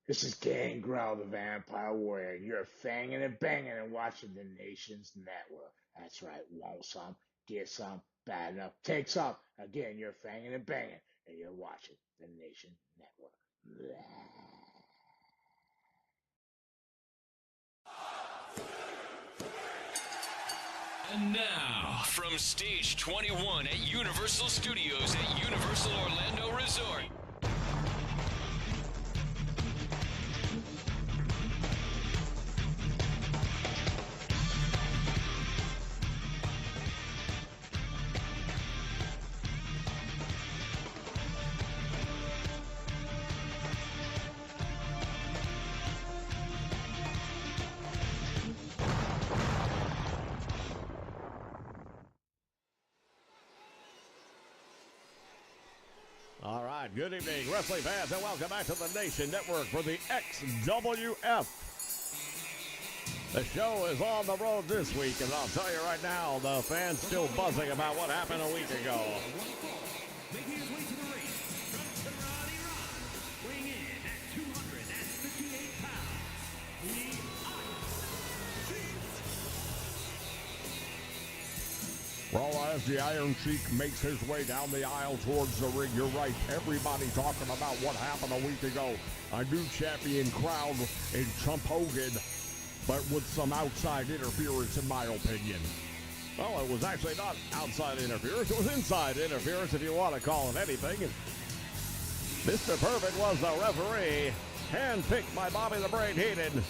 This is Gangrel, the Vampire Warrior. You're fanging and banging and watching the Nation's Network. That's right. Want some, get some, bad enough, take some. Again, you're fanging and banging and you're watching the Nation Network. And now, from Stage 21 at Universal Studios at Universal Orlando Resort. All right, good evening, wrestling fans, and welcome back to the Nation Network for the XWF. The show is on the road this week, and I'll tell you right now, the fans still buzzing about what happened a week ago. Making his way to the ring from Karate Rock, weighing in at 258 pounds, the Well, as the Iron Sheik makes his way down the aisle towards the ring, you're right. Everybody talking about what happened a week ago. A new champion crowned in Trump Hogan, but with some outside interference, in my opinion. Well, it was actually not outside interference. It was inside interference, if you want to call it anything. Mr. Perfect was the referee, handpicked by Bobby the Brain Heenan.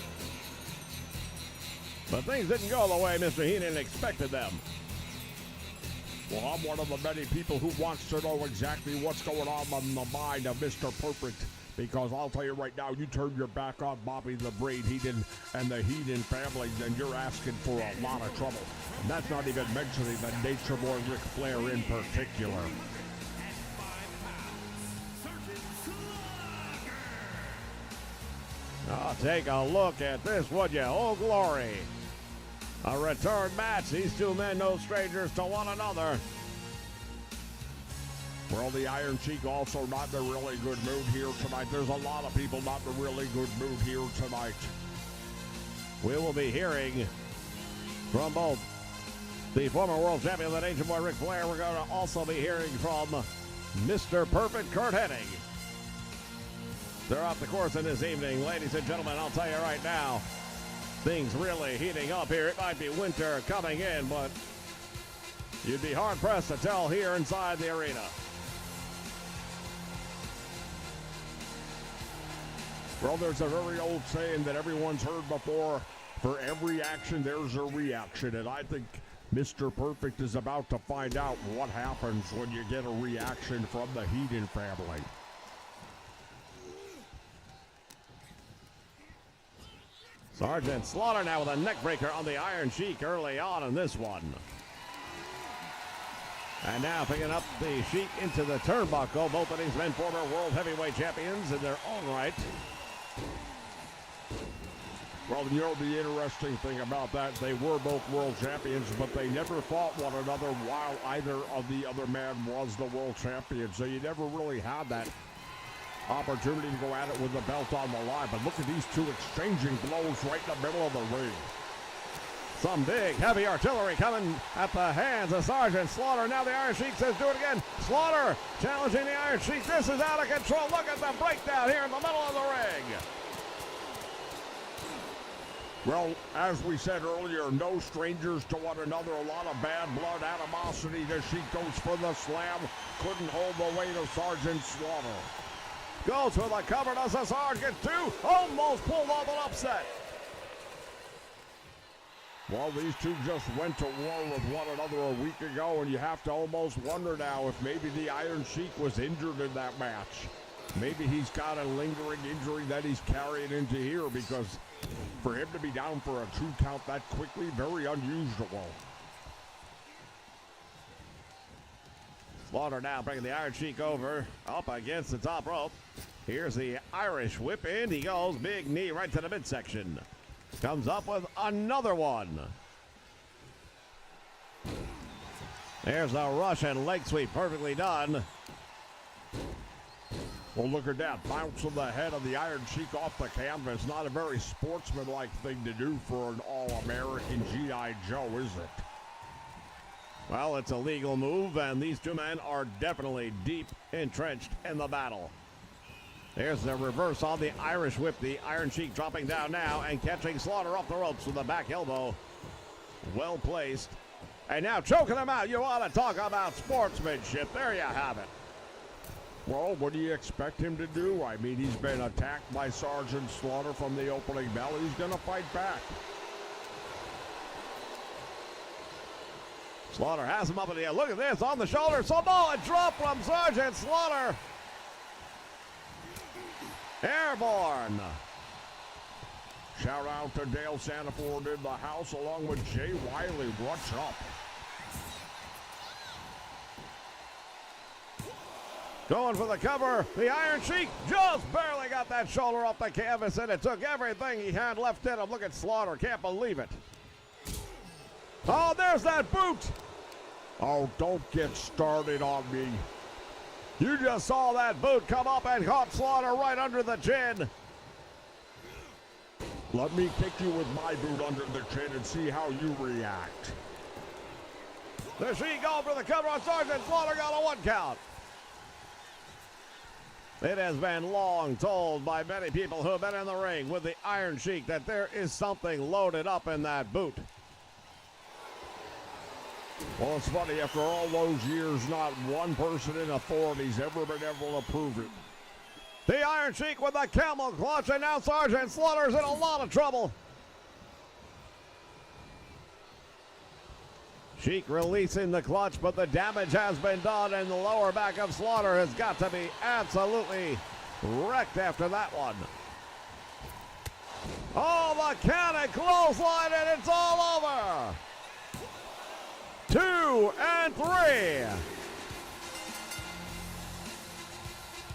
But things didn't go the way Mr. Heenan expected them. Well, I'm one of the many people who wants to know exactly what's going on in the mind of Mr. Perfect, because I'll tell you right now, you turn your back on Bobby the Brain Heenan and the Heenan family, then you're asking for a lot of trouble. And that's not even mentioning the Nature Boy Ric Flair in particular. Oh, take a look at this, would you? Oh, glory. A return match. These two men no strangers to one another. Well, the Iron Sheik also not in a really good mood here tonight. There's a lot of people not in a really good mood here tonight. We will be hearing from both the former world champion of the Nature Boy Ric Flair. We're going to also be hearing from Mr. Perfect Kurt Hennig. They're off the course in this evening. Ladies and gentlemen, I'll tell you right now, things really heating up here. It might be winter coming in, but you'd be hard-pressed to tell here inside the arena. Well, there's a very old saying that everyone's heard before. For every action, there's a reaction. And I think Mr. Perfect is about to find out what happens when you get a reaction from the Heenan family. Sergeant Slaughter now with a neckbreaker on the Iron Sheik early on in this one. And now picking up the Sheik into the turnbuckle. Both of these men former world heavyweight champions in their own right. Well, you know the interesting thing about that, they were both world champions, but they never fought one another while either of the other man was the world champion. So you never really had that opportunity to go at it with the belt on the line. But look at these two exchanging blows right in the middle of the ring. Some big, heavy artillery coming at the hands of Sergeant Slaughter. Now the Iron Sheik says, do it again. Slaughter challenging the Iron Sheik. This is out of control. Look at the breakdown here in the middle of the ring. Well, as we said earlier, no strangers to one another. A lot of bad blood animosity. The Sheik goes for the slam. Couldn't hold the weight of Sergeant Slaughter. Goes for the cover, does the Sergeant too? Almost pulled off an upset. Well, these two just went to war with one another a week ago, and you have to almost wonder now if maybe the Iron Sheik was injured in that match. Maybe he's got a lingering injury that he's carrying into here, because for him to be down for a 2 count that quickly, very unusual. Slaughter now bringing the Iron Sheik over, up against the top rope. Here's the Irish whip in. He goes, big knee right to the midsection. Comes up with another one. There's a Russian leg sweep, perfectly done. Well, look at that. Bounce of the head of the Iron Sheik off the canvas. Not a very sportsmanlike thing to do for an All-American G.I. Joe, is it? Well, it's a legal move, and these two men are definitely deep entrenched in the battle. There's the reverse on the Irish whip. The Iron Sheik dropping down now and catching Slaughter off the ropes with a back elbow. Well placed. And now choking him out. You want to talk about sportsmanship. There you have it. Well, what do you expect him to do? I mean, he's been attacked by Sergeant Slaughter from the opening bell. He's going to fight back. Slaughter has him up in the air. Look at this, on the shoulder. Samoa drop from Sergeant Slaughter. Airborne. Shout out to Dale Santaford in the house along with Jay Wiley. What's up? Going for the cover. The Iron Sheik just barely got that shoulder off the canvas, and it took everything he had left in him. Look at Slaughter. Can't believe it. Oh, there's that boot. Oh, don't get started on me. You just saw that boot come up and caught Slaughter right under the chin. Let me kick you with my boot under the chin and see how you react. The Sheik going for the cover on Sergeant Slaughter. Got a 1 count. It has been long told by many people who have been in the ring with the Iron Sheik that there is something loaded up in that boot. Well, it's funny, after all those years, not one person in authority's ever been able to prove it. The Iron Sheik with the camel clutch, and now Sergeant Slaughter's in a lot of trouble. Sheik releasing the clutch, but the damage has been done, and the lower back of Slaughter has got to be absolutely wrecked after that one. Oh, the cannon clothesline, and it's all over. 2 and 3.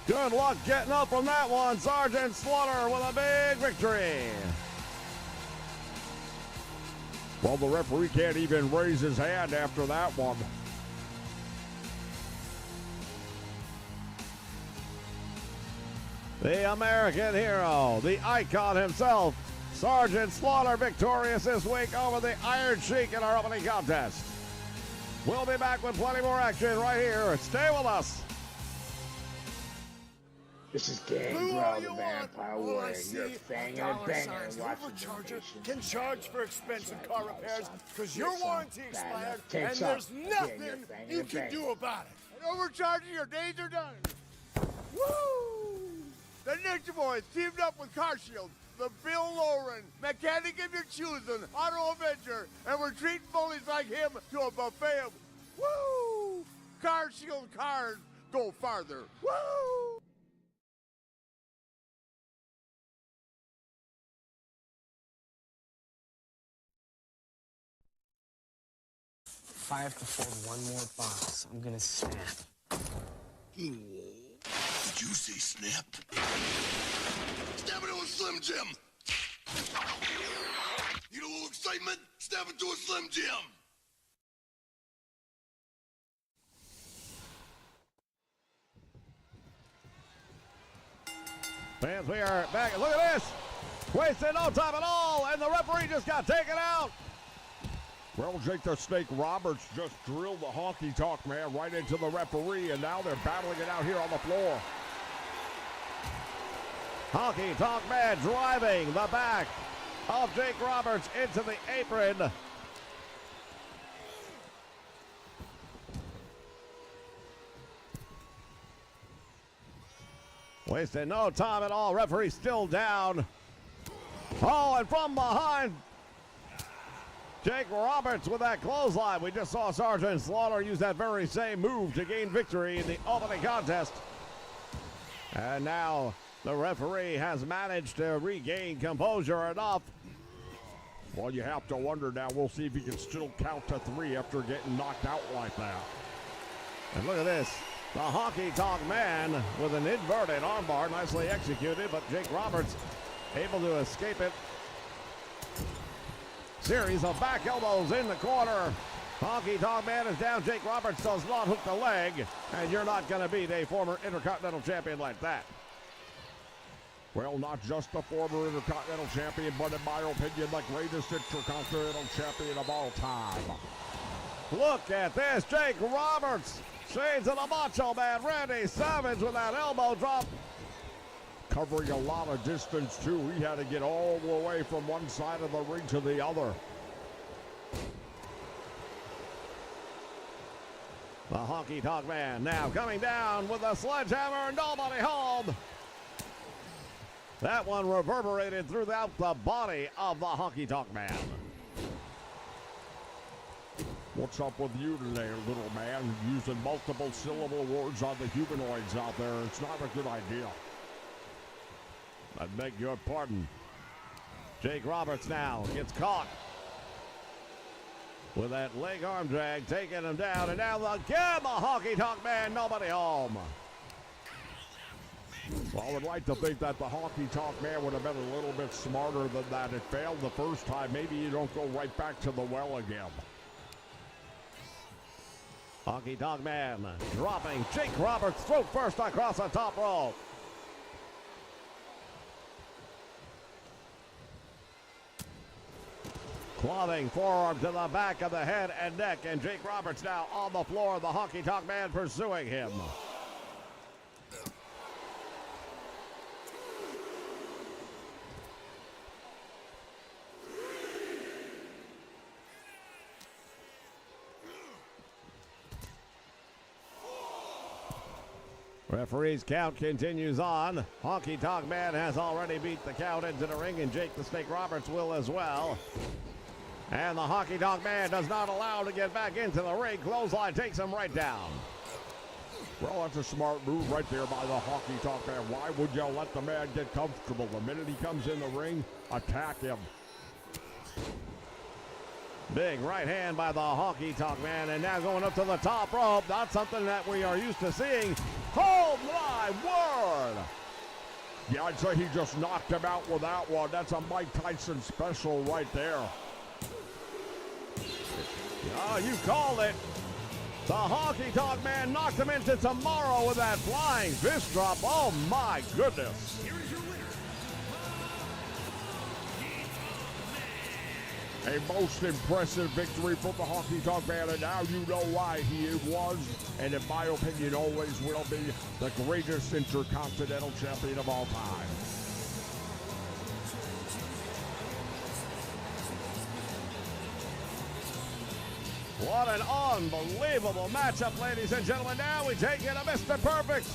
Good luck getting up from that one. Sergeant Slaughter with a big victory. Well, the referee can't even raise his hand after that one. The American hero, the icon himself, Sergeant Slaughter, victorious this week over the Iron Sheik in our opening contest. We'll be back with plenty more action right here. Stay with us. This is Gangrel, the Vampire Warrior. You're fanging and banging and watching the can charge for expensive car repairs because your warranty expired and there's nothing you can do about it. And overcharging your days are done. Woo! The Ninja Boys teamed up with Car Shield, the Bill Lauren, mechanic of your choosing, Auto Avenger, and we're treating bullies like him to a buffet of woo! Car Shield cars go farther. Woo! 'If I have to fold one more box, I'm gonna snap. Did you say snap? Snap into a Slim Jim! Need a little excitement? Snap into a Slim Jim! Fans, we are back. Look at this! Wasted no time at all, and the referee just got taken out. Well, Jake the Snake Roberts just drilled the honky-tonk man right into the referee, and now they're battling it out here on the floor. Honky-tonk man driving the back of Jake Roberts into the apron. Wasting no time at all. Referee still down. Oh, and from behind, Jake Roberts with that clothesline. We just saw Sergeant Slaughter use that very same move to gain victory in the opening contest. And now the referee has managed to regain composure enough. Well, you have to wonder now. We'll see if he can still count to 3 after getting knocked out like that. And look at this. The honky-tonk man with an inverted armbar, nicely executed, but Jake Roberts able to escape it. Series of back elbows in the corner. Honky Tonk Man is down. Jake Roberts does not hook the leg, and you're not going to beat a former Intercontinental Champion like that. Well, not just a former Intercontinental Champion, but in my opinion, the greatest Intercontinental Champion of all time. Look at this. Jake Roberts shades of the Macho Man Randy Savage with that elbow drop. Covering a lot of distance, too. He had to get all the way from one side of the ring to the other. The Honky Tonk Man now coming down with a sledgehammer, nobody home. That one reverberated throughout the body of the Honky Tonk Man. What's up with you today, little man? Using multiple syllable words on the humanoids out there. It's not a good idea. I beg your pardon. Jake Roberts now gets caught with that leg arm drag, taking him down, and now again the Honky Tonk Man, nobody home. Well, I would like to think that the Honky Tonk Man would have been a little bit smarter than that. It failed the first time. Maybe you don't go right back to the well again. Honky Tonk Man dropping Jake Roberts throat first across the top rope. Clothing forearm to the back of the head and neck, and Jake Roberts now on the floor. The Honky Tonk Man pursuing him. Referee's count continues on. Honky Tonk Man has already beat the count into the ring, and Jake the Snake Roberts will as well. And the Honky Tonk Man does not allow him to get back into the ring. Clothesline takes him right down. Well, that's a smart move right there by the Honky Tonk Man. Why would you let the man get comfortable? The minute he comes in the ring, attack him. Big right hand by the Honky Tonk Man, and now going up to the top rope. Not something that we are used to seeing. Oh my word! Yeah, I'd say he just knocked him out with that one. That's a Mike Tyson special right there. Oh, you called it. The Honky Tonk Man knocked him into tomorrow with that flying fist drop. Oh my goodness. Here is your winner. A most impressive victory for the Honky Tonk Man, and now you know why he was, and in my opinion always will be, the greatest Intercontinental Champion of all time. What an unbelievable matchup, ladies and gentlemen. Now we take it to Mr. Perfect.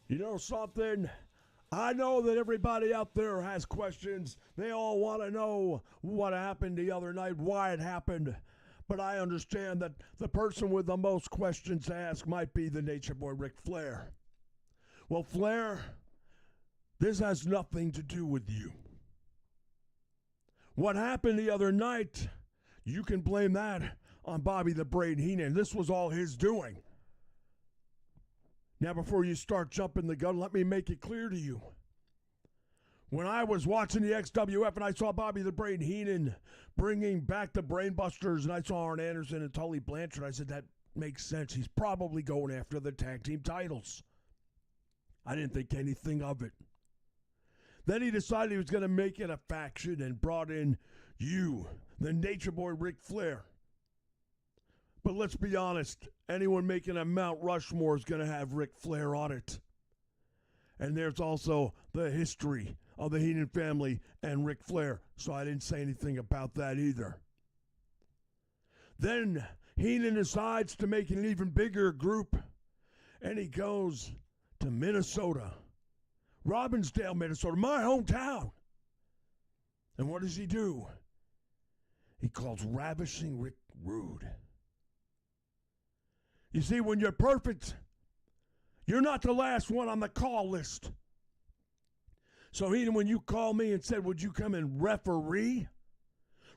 You know something? I know that everybody out there has questions. They all want to know what happened the other night, why it happened. But I understand that the person with the most questions to ask might be the Nature Boy, Ric Flair. Well, Flair, this has nothing to do with you. What happened the other night, you can blame that on Bobby the Brain Heenan. This was all his doing. Now, before you start jumping the gun, let me make it clear to you. When I was watching the XWF and I saw Bobby the Brain Heenan bringing back the Brainbusters, and I saw Arn Anderson and Tully Blanchard, I said, that makes sense. He's probably going after the tag team titles. I didn't think anything of it. Then he decided he was going to make it a faction and brought in you, the Nature Boy Ric Flair. But let's be honest, anyone making a Mount Rushmore is going to have Ric Flair on it. And there's also the history of the Heenan family and Ric Flair, so I didn't say anything about that either. Then Heenan decides to make an even bigger group, and he goes to Minnesota. Robbinsdale, Minnesota, my hometown. And what does he do? He calls Ravishing Rick Rude. You see, when you're perfect, you're not the last one on the call list. So, Heenan, when you called me and said, would you come and referee?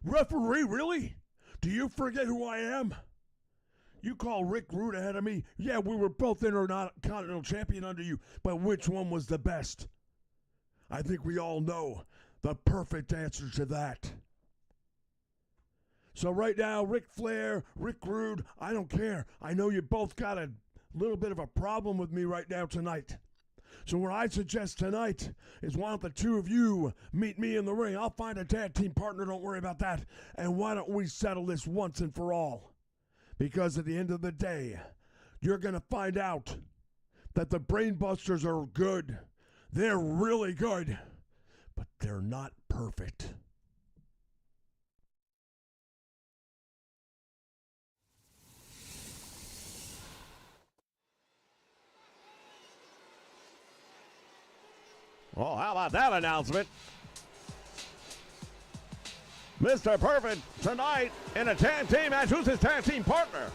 Referee, really? Do you forget who I am? You call Rick Rude ahead of me. Yeah, we were both Intercontinental Champion under you, but which one was the best? I think we all know the perfect answer to that. So right now, Ric Flair, Rick Rude, I don't care. I know you both got a little bit of a problem with me right now tonight. So what I suggest tonight is why don't the two of you meet me in the ring? I'll find a tag team partner, don't worry about that. And why don't we settle this once and for all? Because at the end of the day, you're going to find out that the Brainbusters are good. They're really good, but they're not perfect. Well, how about that announcement? Mr. Perfect tonight in a tag team match. Who's his tag team partner?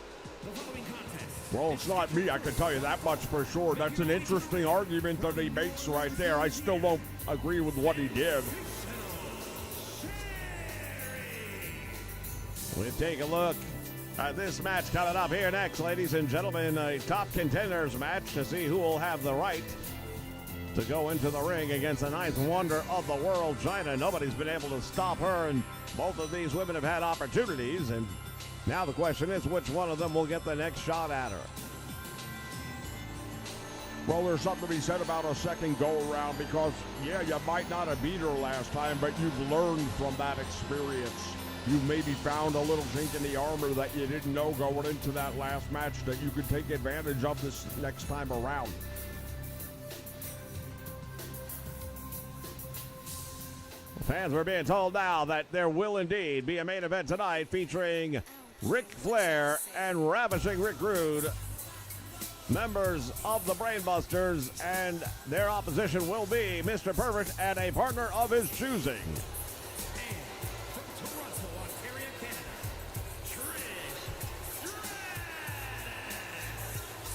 Well, it's not me, I can tell you that much for sure. That's an interesting argument that he makes right there. I still don't agree with what he did. We'll take a look at this match coming up here next, ladies and gentlemen. A top contenders match to see who will have the right to go into the ring against the ninth wonder of the world, China. Nobody's been able to stop her, and both of these women have had opportunities, and now the question is which one of them will get the next shot at her. Well, there's something to be said about a second go-around because, yeah, you might not have beat her last time, but you've learned from that experience. You've maybe found a little chink in the armor that you didn't know going into that last match that you could take advantage of this next time around. Fans were being told now that there will indeed be a main event tonight featuring Ric Flair and Ravishing Rick Rude, members of the Brainbusters, and their opposition will be Mr. Perfect and a partner of his choosing.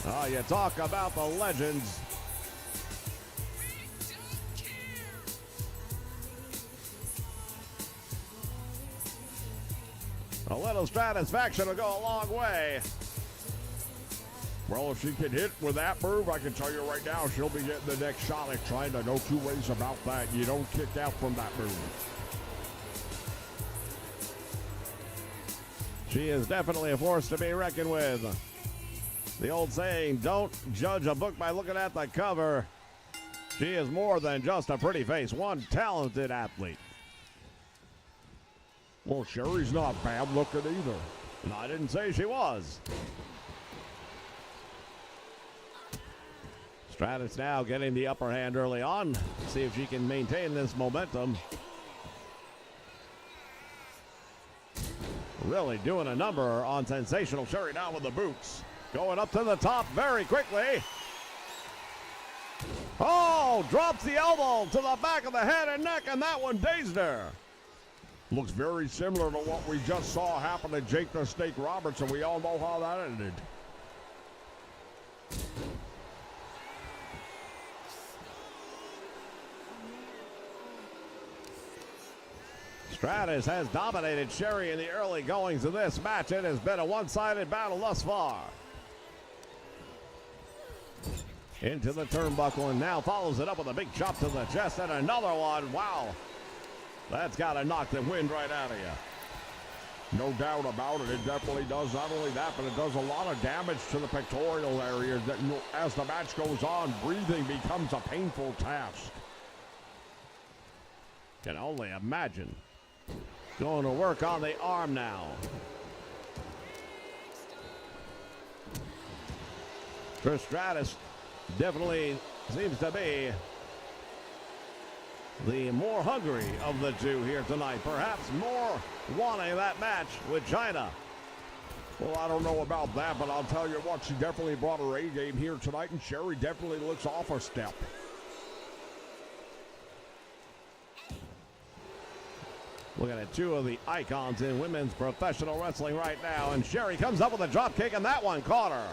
Oh, you talk about the legends. A little satisfaction will go a long way. Well, if she can hit with that move, I can tell you right now, she'll be getting the next shot at China. No two ways about that. You don't kick out from that move. She is definitely a force to be reckoned with. The old saying, don't judge a book by looking at the cover. She is more than just a pretty face, one talented athlete. Well, Sherry's not bad looking either. And I didn't say she was. Stratus now getting the upper hand early on. See if she can maintain this momentum. Really doing a number on Sensational Sherry now with the boots. Going up to the top very quickly. Oh, drops the elbow to the back of the head and neck, and that one dazed her. Looks very similar to what we just saw happen to Jake the Snake Roberts, and we all know how that ended. Stratus has dominated Sherry in the early goings of this match. It has been a one-sided battle thus far. Into the turnbuckle and now follows it up with a big chop to the chest and another one. Wow. That's got to knock the wind right out of you. No doubt about it. It definitely does. Not only that, but it does a lot of damage to the pectoral areas. That as the match goes on, breathing becomes a painful task. Can only imagine. Going to work on the arm now. Trish Stratus definitely seems to be the more hungry of the two here tonight. Perhaps more wanting that match with China. Well, I don't know about that, but I'll tell you what, she definitely brought her A-game here tonight, and Sherry definitely looks off her step. Looking at two of the icons in women's professional wrestling right now, and Sherry comes up with a drop kick, and that one caught her.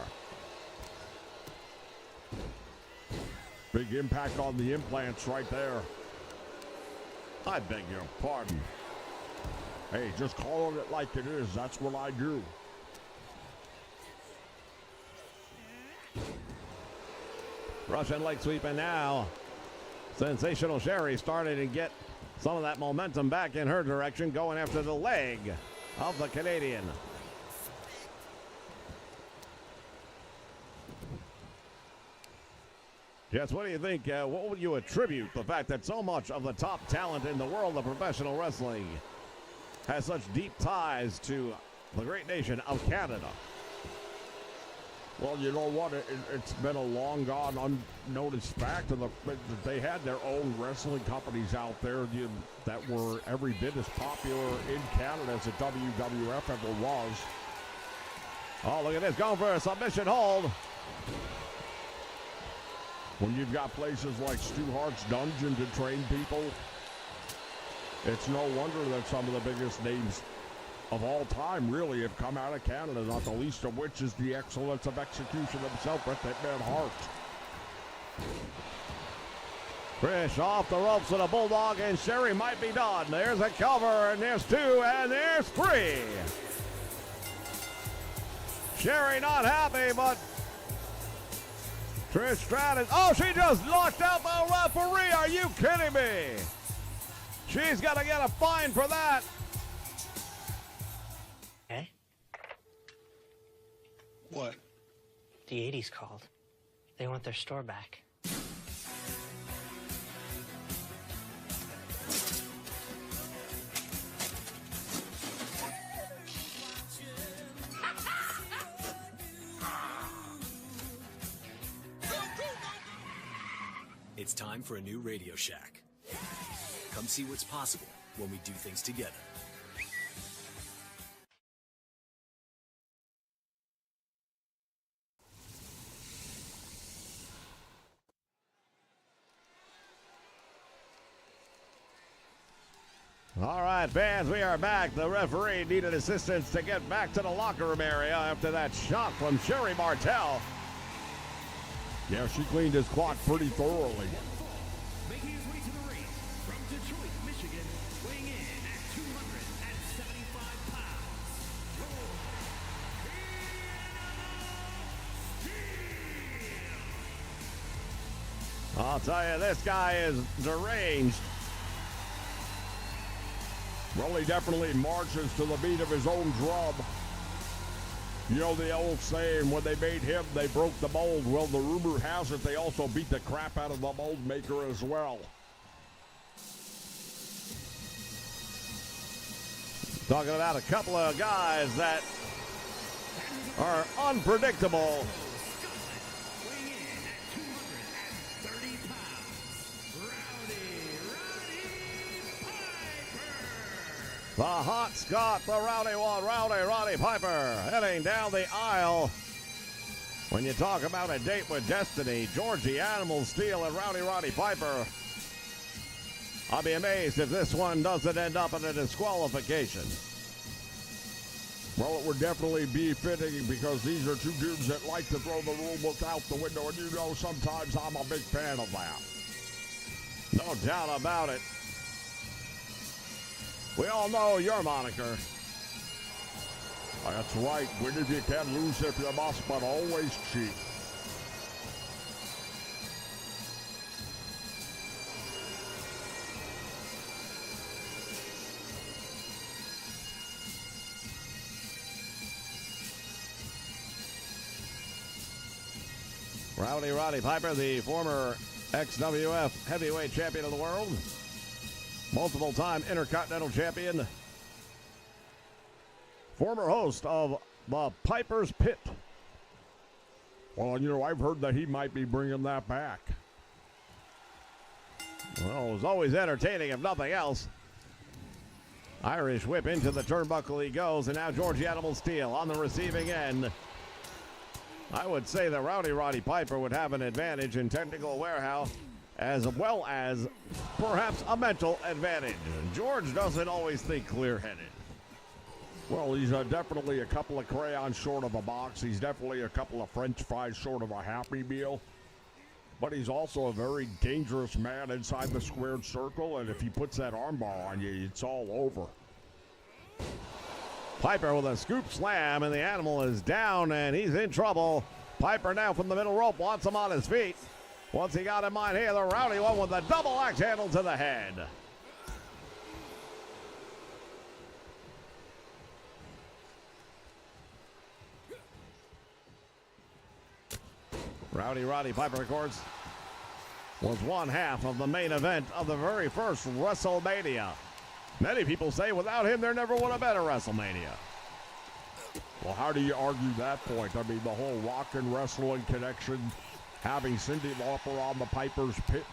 Big impact on the implants right there. I beg your pardon. Hey, just calling it like it is. That's what I do. Russian leg sweep, and now Sensational Sherry starting to get some of that momentum back in her direction, going after the leg of the Canadian. Jess, what do you think? What would you attribute the fact that so much of the top talent in the world of professional wrestling has such deep ties to the great nation of Canada? Well, you know what? It's been a long gone unnoticed fact that they had their own wrestling companies out there that were every bit as popular in Canada as the WWF ever was. Oh, look at this, going for a submission hold. When you've got places like Stu Hart's Dungeon to train people, it's no wonder that some of the biggest names of all time really have come out of Canada, not the least of which is the excellence of execution himself, Bret "That Man" Hart. Trish off the ropes with a bulldog, and Sherry might be done. There's a cover, and there's 2, and there's 3. Sherry not happy, but Trish Stratus. Oh, she just knocked out the referee. Are you kidding me? She's got to get a fine for that. Okay. What? The 80s called. They want their store back. It's time for a new Radio Shack. Come see what's possible when we do things together. All right, fans, we are back. The referee needed assistance to get back to the locker room area after that shot from Sherry Martel. Yeah, she cleaned his clock pretty thoroughly. Making his way to the ring from Detroit, Michigan, weighing in at 275 pounds. I'll tell you, this guy is deranged. Well, he definitely marches to the beat of his own drum. You know the old saying, when they made him, they broke the mold. Well, the rumor has it they also beat the crap out of the mold maker as well. Talking about a couple of guys that are unpredictable. Weighing in at 230 pounds. The Hot Scot, the Rowdy one, Roddy Piper, heading down the aisle. When you talk about a date with destiny, Georgie Animal Steel and Roddy Piper. I'll be amazed if this one doesn't end up in a disqualification. Well, it would definitely be fitting because these are two dudes that like to throw the rule book out the window, and you know sometimes I'm a big fan of that. No doubt about it. We all know your moniker. That's right. Win if you can, lose if you must, but always cheat. Roddy Piper, the former XWF heavyweight champion of the world. Multiple-time Intercontinental Champion. Former host of the Piper's Pit. Well, you know, I've heard that he might be bringing that back. Well, it was always entertaining, if nothing else. Irish whip into the turnbuckle he goes, and now Georgie Animal Steel on the receiving end. I would say that Roddy Piper would have an advantage in technical warehouse, as well as perhaps a mental advantage. George doesn't always think clear-headed. Well, he's definitely a couple of crayons short of a box. He's definitely a couple of French fries short of a Happy Meal. But he's also a very dangerous man inside the squared circle, and if he puts that armbar on you, it's all over. Piper with a scoop slam, and the Animal is down, and he's in trouble. Piper now from the middle rope wants him on his feet. Once he got him on here, the Rowdy one with a double axe handle to the head. Roddy Piper, of course, was one half of the main event of the very first WrestleMania. Many people say without him, there never would have been a WrestleMania. Well, how do you argue that point? I mean, the whole rock and wrestling connection, having Cyndi Lauper on the Piper's pit.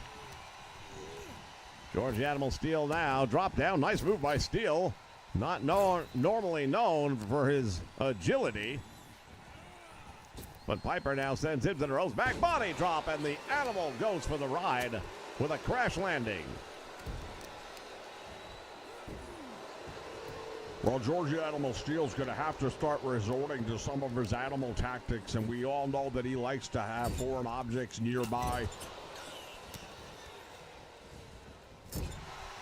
George the Animal Steele now drop down. Nice move by Steele. Not normally known for his agility. But Piper now sends him to the ropes. Back body drop, and the Animal goes for the ride with a crash landing. Well, George the Animal Steele's going to have to start resorting to some of his animal tactics, and we all know that he likes to have foreign objects nearby.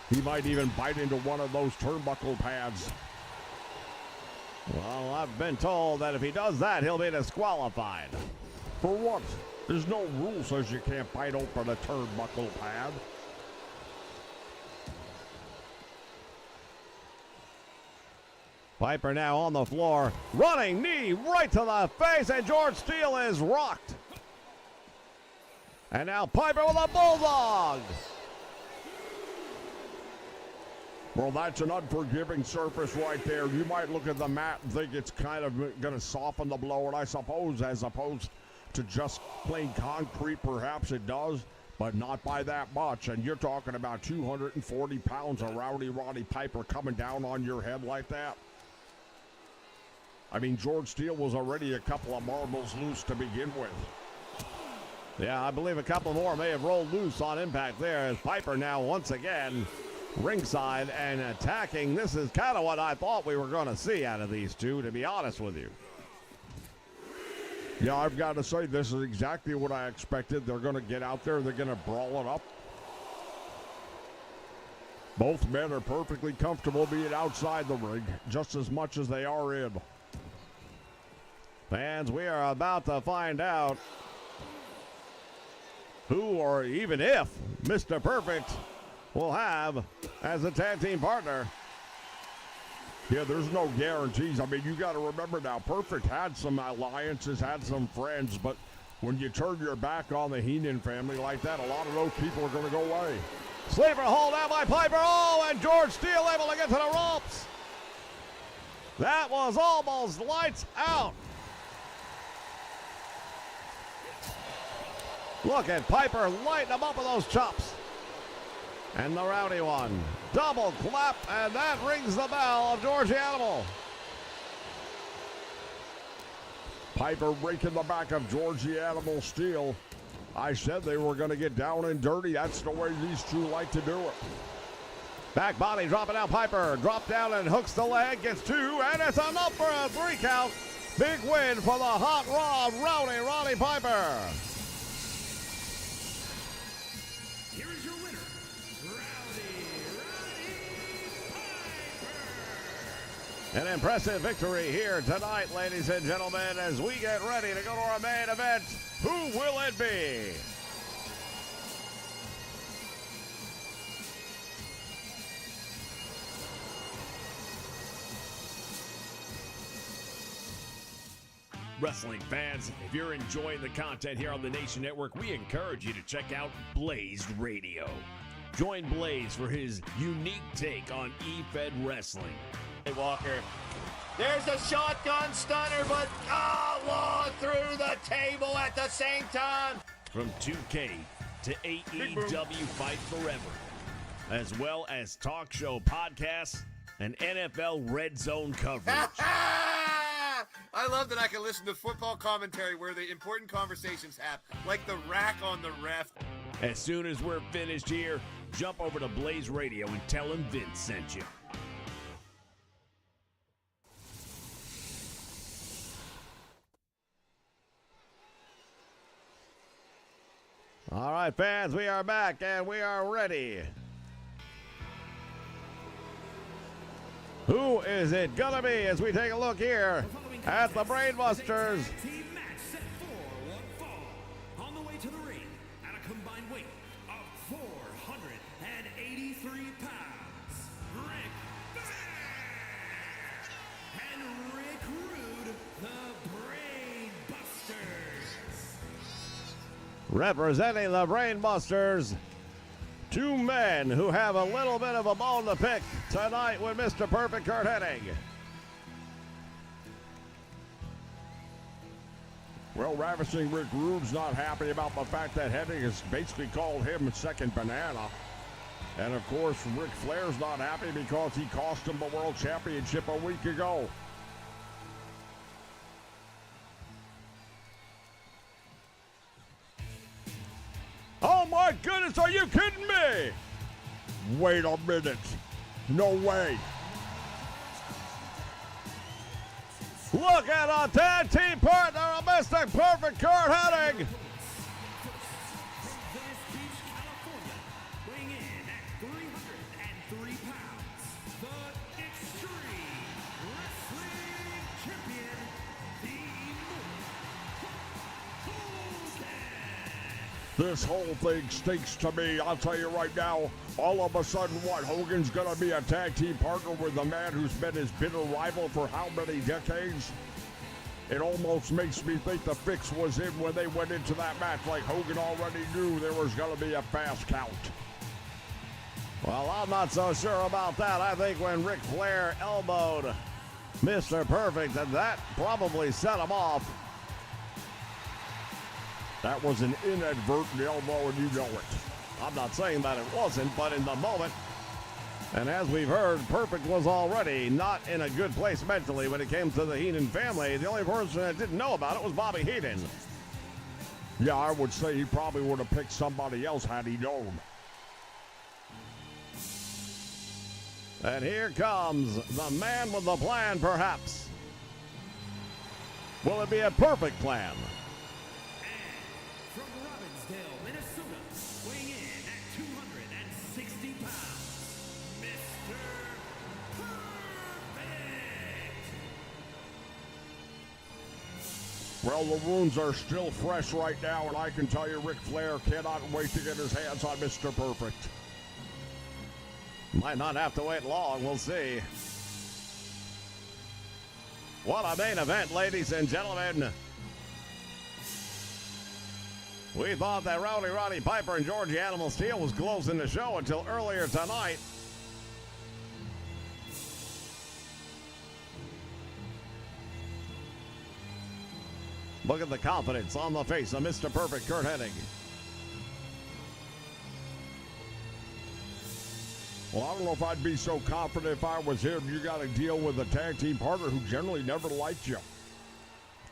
He might even bite into one of those turnbuckle pads. Well, I've been told that if he does that, he'll be disqualified. For what? There's no rule says you can't bite open a turnbuckle pad. Piper now on the floor, running knee right to the face, and George Steele is rocked. And now Piper with a bulldog. Well, that's an unforgiving surface right there. You might look at the mat and think it's kind of going to soften the blow, and I suppose as opposed to just plain concrete, perhaps it does, but not by that much. And you're talking about 240 pounds of Roddy Piper coming down on your head like that. I mean, George Steele was already a couple of marbles loose to begin with. Yeah, I believe a couple more may have rolled loose on impact there as Piper now once again ringside and attacking. This is kind of what I thought we were going to see out of these two, to be honest with you. Yeah, I've got to say, this is exactly what I expected. They're going to get out there. They're going to brawl it up. Both men are perfectly comfortable being outside the ring, just as much as they are in. Fans, we are about to find out who or even if Mr. Perfect will have as a tag team partner. Yeah, there's no guarantees. I mean, you got to remember now, Perfect had some alliances, had some friends, but when you turn your back on the Heenan family like that, a lot of those people are going to go away. Sleeper hold out by Piper. Oh, and George Steele able to get to the ropes. That was almost lights out. Look at Piper lighting him up with those chops. And the Rowdy one. Double clap, and that rings the bell of George the Animal. Piper raking the back of George the Animal Steele. I said they were going to get down and dirty. That's the way these two like to do it. Back body dropping out. Piper drop down and hooks the leg, gets two, and it's enough for a 3 count. Big win for the hot rod Roddy Piper. An impressive victory here tonight, ladies and gentlemen, as we get ready to go to our main event. Who will it be? Wrestling fans, if you're enjoying the content here on the Nation Network, we encourage you to check out Blazed Radio. Join Blaze for his unique take on E-Fed Wrestling. Walker. There's a shotgun stunner, but long through the table at the same time. From 2K to AEW Fight Forever, as well as talk show podcasts and NFL Red Zone coverage. I love that I can listen to football commentary where the important conversations happen, like the rack on the ref. As soon as we're finished here, jump over to Blaze Radio and tell him Vince sent you. All right, fans, we are back and we are ready. Who is it gonna be as we take a look here at the Brainbusters? On the way to the ring at a combined weight of 483 pounds, Rick and Rick Rude, the Brainbusters. Representing the Brainbusters, two men who have a little bit of a bone to pick tonight with Mr. Perfect Kurt Hennig. Well, Ravishing Rick Rude's not happy about the fact that Hennig has basically called him second banana. And of course, Ric Flair's not happy because he cost him the World Championship a week ago. Oh my goodness, are you kidding me? Wait a minute. No way. Look at our tag team partner, Mr. Perfect Kurt Hennig. Weighing in at 303 pounds, the Extreme Wrestling Champion, the This whole thing stinks to me. I'll tell you right now, all of a sudden, what, Hogan's going to be a tag team partner with the man who's been his bitter rival for how many decades? It almost makes me think the fix was in when they went into that match, like Hogan already knew there was going to be a fast count. Well, I'm not so sure about that. I think when Ric Flair elbowed Mr. Perfect, that probably set him off. That was an inadvertent elbow, and you know it. I'm not saying that it wasn't, but in the moment, and as we've heard, Perfect was already not in a good place mentally when it came to the Heenan family. The only person that didn't know about it was Bobby Heenan. Yeah, I would say he probably would have picked somebody else had he known. And here comes the man with the plan, perhaps. Will it be a perfect plan? From Robbinsdale, Minnesota, weighing in at 260 pounds, Mr. Perfect. Well, the wounds are still fresh right now, and I can tell you Ric Flair cannot wait to get his hands on Mr. Perfect. Might not have to wait long, we'll see. What a main event, ladies and gentlemen. We thought that Rowdy Roddy Piper and Georgie Animal Steel was closing the show until earlier tonight. Look at the confidence on the face of Mr. Perfect Kurt Hennig. Well, I don't know if I'd be so confident if I was him. You got to deal with a tag team partner who generally never liked you.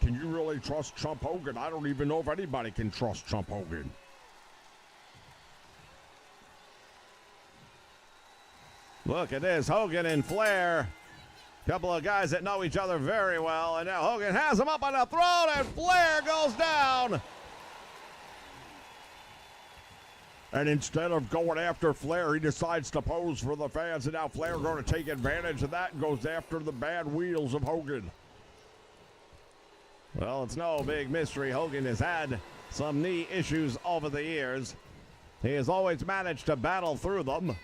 Can you really trust Trump Hogan? I don't even know if anybody can trust Trump Hogan. Look at this, Hogan and Flair. Couple of guys that know each other very well, and now Hogan has him up on the throne, and Flair goes down. And instead of going after Flair, he decides to pose for the fans, and now Flair going to take advantage of that and goes after the bad wheels of Hogan. Well, it's no big mystery. Hogan has had some knee issues over the years. He has always managed to battle through them.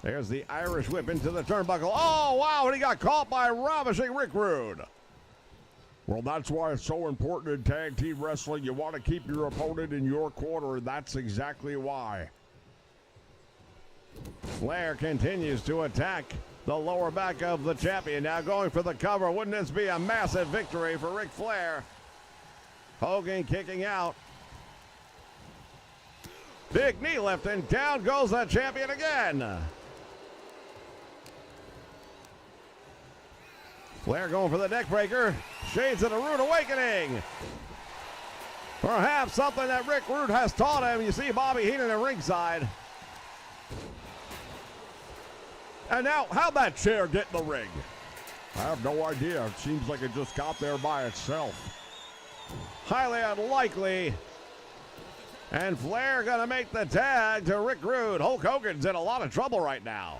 There's the Irish whip into the turnbuckle. Oh, wow, and he got caught by Ravishing Rick Rude. Well, that's why it's so important in tag team wrestling. You want to keep your opponent in your corner, and that's exactly why. Flair continues to attack the lower back of the champion. Now going for the cover. Wouldn't this be a massive victory for Ric Flair? Hogan kicking out. Big knee lift, and down goes the champion again. Flair going for the neck breaker. Shades of the Rude Awakening. Perhaps something that Rick Rude has taught him. You see Bobby Heenan at ringside. And now, how'd that chair get in the ring? I have no idea. It seems like it just got there by itself. Highly unlikely. And Flair gonna make the tag to Rick Rude. Hulk Hogan's in a lot of trouble right now.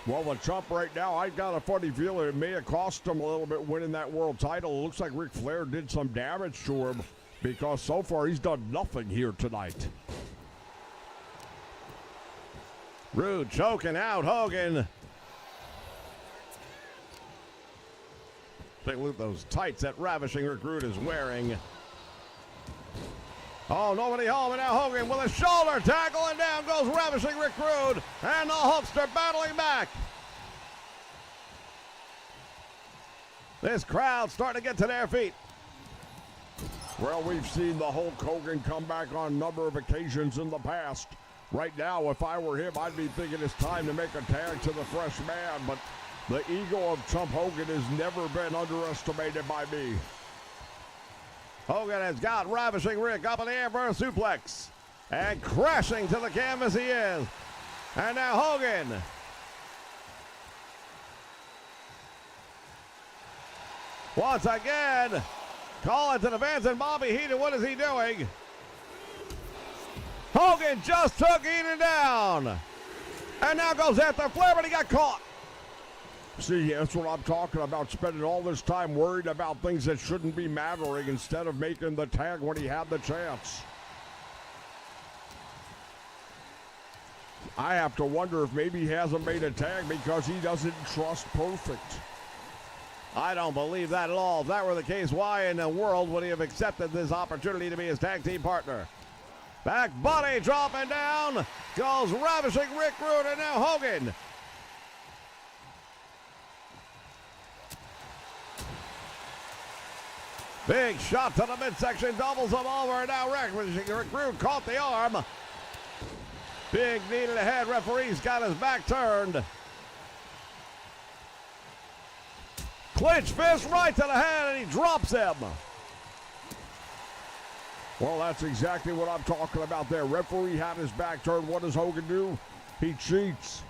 Well, the Trump right now, I got a funny feeling it may have cost him a little bit winning that world title. It looks like Ric Flair did some damage to him because so far he's done nothing here tonight. Rude choking out Hogan. Take a look at those tights that Ravishing Rick Rude is wearing. Oh, nobody home, and now Hogan with a shoulder tackle, and down goes Ravishing Rick Rude, and the Hulkster battling back. This crowd starting to get to their feet. Well, we've seen the Hulk Hogan come back on a number of occasions in the past. Right now, if I were him, I'd be thinking it's time to make a tag to the fresh man, but the ego of Trump Hogan has never been underestimated by me. Hogan has got Ravishing Rick up in the air for a suplex. And crashing to the canvas he is. And now Hogan. Once again, calling to the fans, and Bobby Heenan, what is he doing? Hogan just took Heenan down. And now goes after Flair, but he got caught. See, that's what I'm talking about, spending all this time worried about things that shouldn't be mattering instead of making the tag when he had the chance. I have to wonder if maybe he hasn't made a tag because he doesn't trust Perfect. I don't believe that at all. If that were the case, why in the world would he have accepted this opportunity to be his tag team partner? Back body dropping down goes Ravishing Rick Rude, and now Hogan. Big shot to the midsection, doubles him over, and now Rick Rude caught the arm. Big knee to the head, referee's got his back turned. Clinch fist right to the head, and he drops him. Well, that's exactly what I'm talking about there. Referee had his back turned. What does Hogan do? He cheats.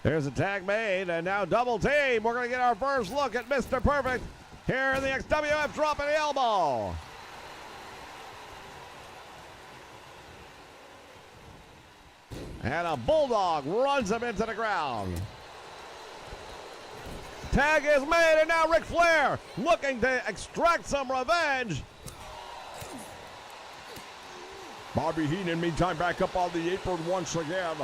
There's a tag made, and now double team. We're going to get our first look at Mr. Perfect here in the XWF, dropping the elbow. And a bulldog runs him into the ground. Tag is made, and now Ric Flair looking to extract some revenge. Bobby Heenan, meantime, back up on the apron once again.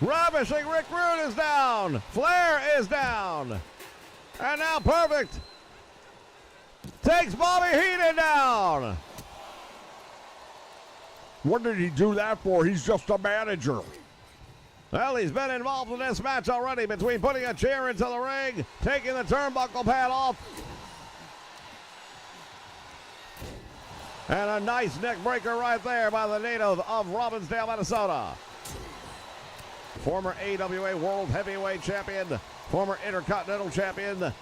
Ravishing Rick Rude is down. Flair is down. And now Perfect takes Bobby Heenan down. What did he do that for? He's just a manager. Well, he's been involved in this match already between putting a chair into the ring, taking the turnbuckle pad off, and a nice neck breaker right there by the native of Robbinsdale, Minnesota. Former AWA World Heavyweight Champion, former Intercontinental Champion.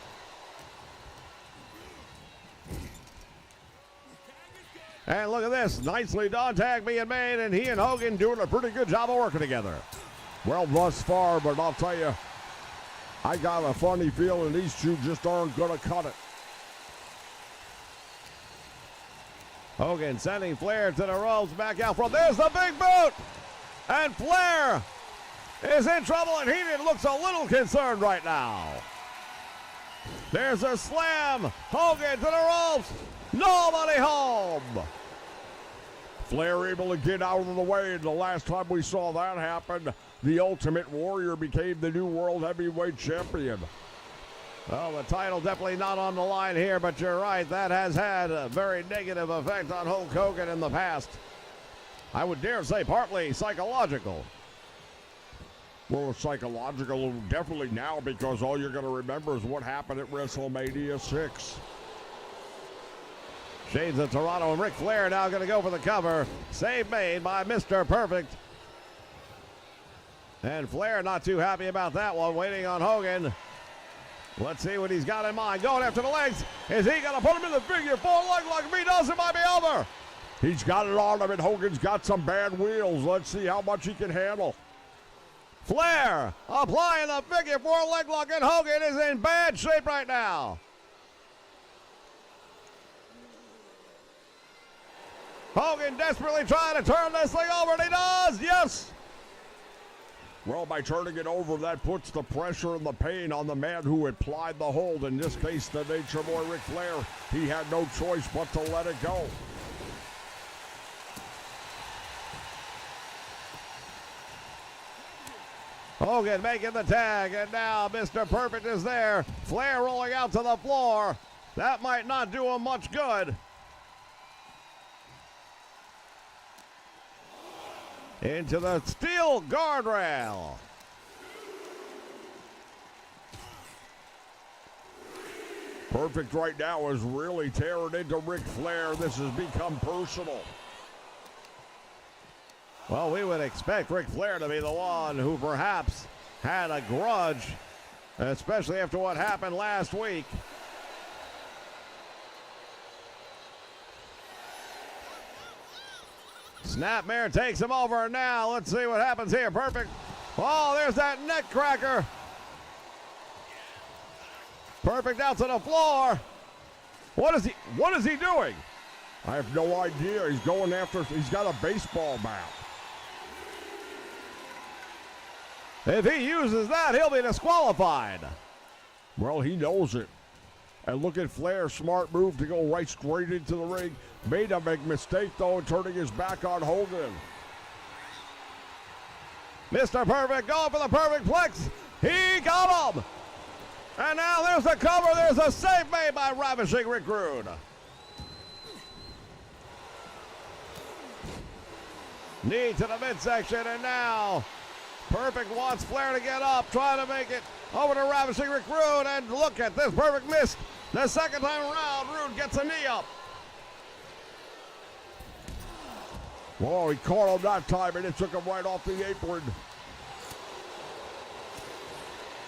And look at this, nicely done, tag being made, and he and Hogan doing a pretty good job of working together. Well, thus far, but I'll tell you, I got a funny feeling these two just aren't going to cut it. Hogan sending Flair to the ropes, back out front. There's the big boot! And Flair is in trouble, and Heenan looks a little concerned right now. There's a slam. Hogan to the ropes. Nobody home. Flair able to get out of the way, and the last time we saw that happen, the Ultimate Warrior became the new World Heavyweight Champion. Well, the title definitely not on the line here, but you're right. That has had a very negative effect on Hulk Hogan in the past. I would dare say partly psychological. Well, psychological definitely now, because all you're going to remember is what happened at WrestleMania 6. Shades of Toronto, and Ric Flair now going to go for the cover. Save made by Mr. Perfect. And Flair not too happy about that one, waiting on Hogan. Let's see what he's got in mind. Going after the legs. Is he going to put him in the figure four leg lock? If he does, it might be over. He's got it on him, and Hogan's got some bad wheels. Let's see how much he can handle. Flair applying the figure four leg lock, and Hogan is in bad shape right now. Hogan desperately trying to turn this thing over, and he does. Yes. Well, by turning it over, that puts the pressure and the pain on the man who applied the hold. In this case, the Nature Boy Ric Flair. He had no choice but to let it go. Hogan making the tag, and now Mr. Perfect is there. Flair rolling out to the floor. That might not do him much good. Into the steel guardrail. Perfect right now is really tearing into Ric Flair. This has become personal. Well, we would expect Ric Flair to be the one who perhaps had a grudge, especially after what happened last week. Snapmare takes him over now. Let's see what happens here. Perfect. Oh, there's that neck cracker. Perfect out to the floor. What is he doing? I have no idea. He's going after, he's got a baseball bat. If he uses that, he'll be disqualified. Well, he knows it. And look at Flair's smart move to go right straight into the ring. Made a big mistake, though, in turning his back on Hogan. Mr. Perfect going for the perfect plex. He got him. And now there's the cover. There's a save made by Ravishing Rick Rude. Knee to the midsection, and now Perfect wants Flair to get up, trying to make it over to Ravishing Rick Rude, and look at this. Perfect missed. The second time around, Rude gets a knee up. Whoa, he caught him that time, and it took him right off the apron.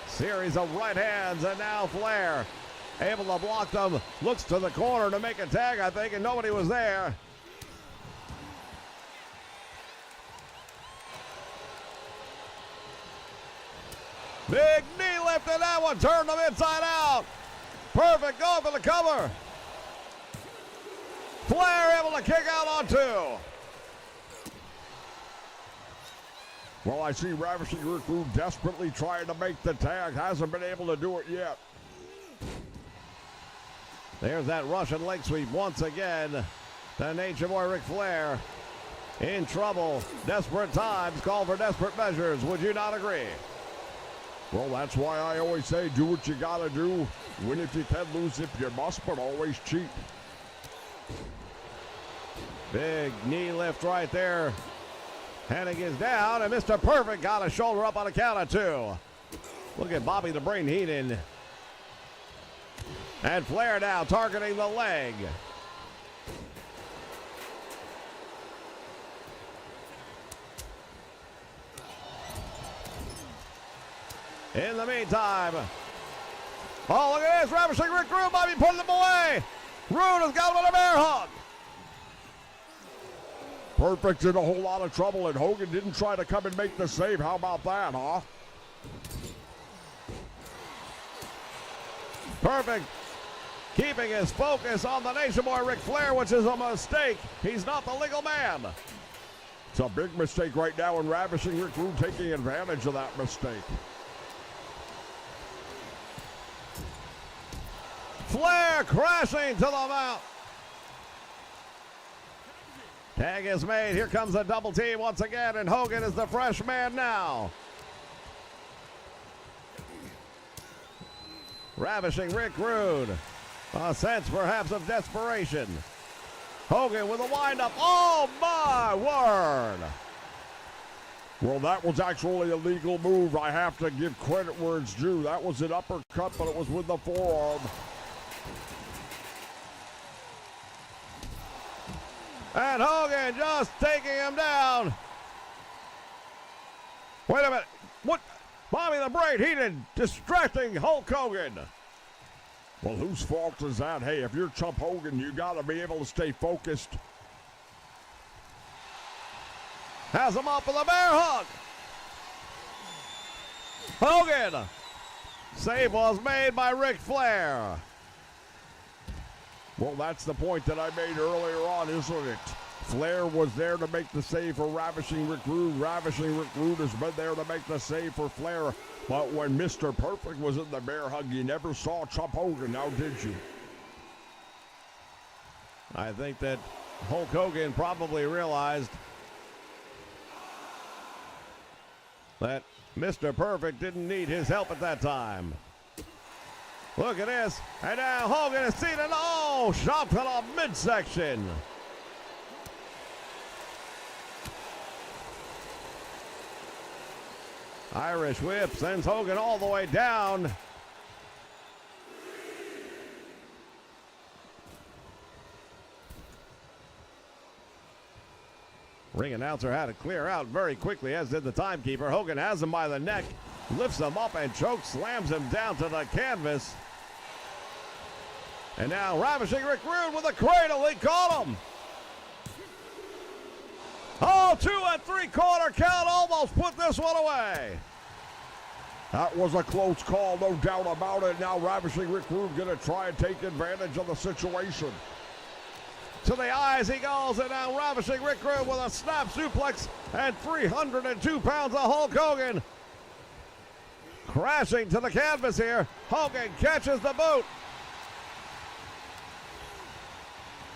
Series of right hands, and now Flair able to block them. Looks to the corner to make a tag, I think, and nobody was there. Big knee lift, and that one turned them inside out. Perfect going for the cover. Flair able to kick out on two. Well, I see Ravishing Rick Rude desperately trying to make the tag. Hasn't been able to do it yet. There's that Russian leg sweep once again. The Nature Boy Ric Flair in trouble. Desperate times call for desperate measures. Would you not agree? Well, that's why I always say do what you gotta do. Win if you can, lose if you must, but always cheat. Big knee lift right there. Hennig is down, and Mr. Perfect got a shoulder up on a count of two. Look at Bobby the Brain Heenan. And Flair now targeting the leg. In the meantime, oh, look at this. Ravishing Rick Rude might be putting them away. Rude has got him in a bear hug. Perfect's in a whole lot of trouble, and Hogan didn't try to come and make the save. How about that, huh? Perfect keeping his focus on the Nation Boy Ric Flair, which is a mistake. He's not the legal man. It's a big mistake right now, and Ravishing Rick Rude taking advantage of that mistake. Flair crashing to the mount. Tag is made. Here comes a double team once again, and Hogan is the fresh man now. Ravishing Rick Rude. A sense perhaps of desperation. Hogan with a windup. Oh my word. Well, that was actually a legal move. I have to give credit where it's due. That was an uppercut, but it was with the forearm. And Hogan just taking him down. Wait a minute. What? Bobby the Brain Heenan distracting Hulk Hogan. Well, whose fault is that? Hey, if you're Chump Hogan, you got to be able to stay focused. Has him up with a bear hug. Hogan. Save was made by Ric Flair. Well, that's the point that I made earlier on, isn't it? Flair was there to make the save for Ravishing Rick Rude. Ravishing Rick Rude has been there to make the save for Flair. But when Mr. Perfect was in the bear hug, you never saw Chump Hogan, now did you? I think that Hulk Hogan probably realized that Mr. Perfect didn't need his help at that time. Look at this. And now Hogan is seated. Oh, shot to the midsection. Irish whip sends Hogan all the way down. Ring announcer had to clear out very quickly, as did the timekeeper. Hogan has him by the neck, lifts him up and choke slams him down to the canvas. And now Ravishing Rick Rude with a cradle. He caught him. Oh, 2 3/4 count almost put this one away. That was a close call, no doubt about it. Now Ravishing Rick Rude going to try and take advantage of the situation. To the eyes he goes, and now Ravishing Rick Rude with a snap suplex, and 302 pounds of Hulk Hogan crashing to the canvas here. Hogan catches the boot.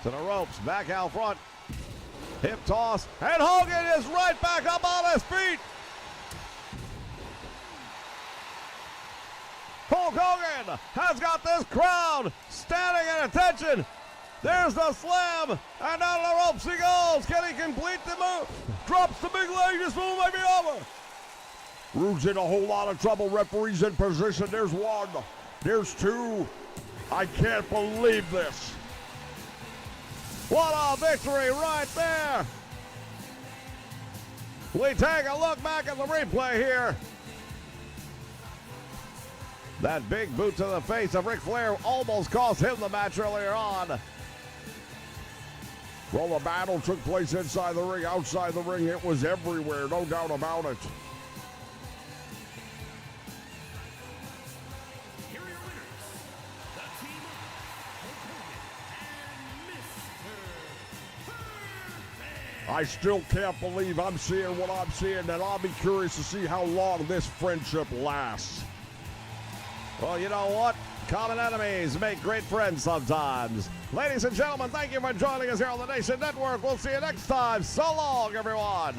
To the ropes, back out front. Hip toss, and Hogan is right back up on his feet. Hulk Hogan has got this crowd standing at attention. There's the slam, and down the ropes he goes. Can he complete the move? Drops the big leg, this move may be over. Rude's in a whole lot of trouble. Referee's in position. There's one. There's two. I can't believe this. What a victory right there. We take a look back at the replay here. That big boot to the face of Ric Flair almost cost him the match earlier on. Well, the battle took place inside the ring, outside the ring. It was everywhere, no doubt about it. Here are your winners, the team of Hulk Hogan and Mr. Perfect. I still can't believe I'm seeing what I'm seeing, and I'll be curious to see how long this friendship lasts. Well, you know what? Common enemies make great friends sometimes. Ladies and gentlemen, thank you for joining us here on the Nation Network. We'll see you next time. So long, everyone.